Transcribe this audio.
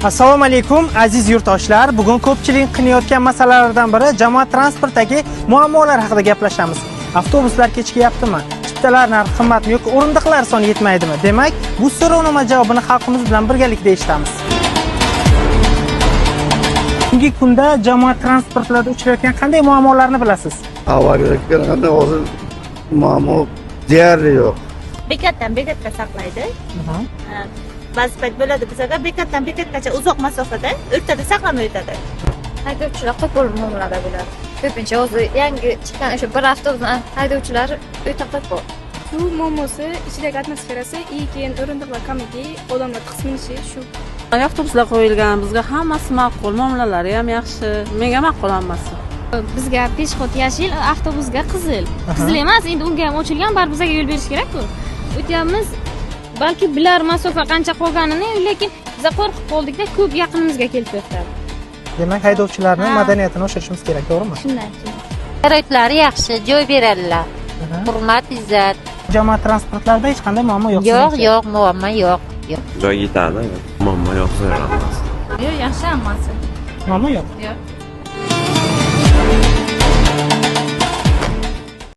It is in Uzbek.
Assalomu alaykum aziz yurtdoshlar. Bugun ko'pchilik qiynayotgan masalalardan biri jamoat transportidagi muammolar haqida gaplashamiz. Avtobuslar kechikyaptimi? Chiptalar narxi qimmatmi yoki o'rindiqlar soni yetmaydimi? Demak, bu so'rovnoma javobini xalqimiz bilan birgalikda eshitamiz. Bugungi kunda jamoat transportlarida uchrayotgan qanday muammolarni bilasiz? Avvalgiga qaraganda hozir muammo deyarli yo'q. Bekatdan bekatga saqlaydi. Ba'zi payt bo'ladi bizga bekatdan bekatgacha uzoq masofada o'rtada saqlamay o'tadi. Haydovchilar qo'pol muomalada bo'ladi. Ko'pincha o'zi yangi chiqqan o'sha bir avtobusdan haydovchilar o'ta qo'pol. Shu muammosi ichidagi atmosferasi, keyin o'rindiqlar kamligi, odamlar qisminishi shu. Avtobuslar qo'yilgan, bizga hammasi ma'qul, muomalalari ham yaxshi. Menga ma'qul hammasi. Bizga peshxod yashil, avtobusga qizil. Qizil emas, endi unga ham ochilgan, baribir bizga yo'l berish kerak-ku. O'tyapmiz, balki bilar masofa qancha qolganini, lekin biz qo'rqib qoldikda ko'p yaqinimizga kelib to'xtadi. Demak, haydovchilarning madaniyatini oshirishimiz kerak, to'g'rimi? Shunday. Sharoitlari yaxshi, joy beradilar. Hurmat, izzat. Jamoat transportlarida hech qanday muammo yo'q. Yo'q, muammo yo'q. Joy yetadi, muammo yo'q emas. Yo'q, yaxshi hammasi. Muammo yo'q. Yo'q.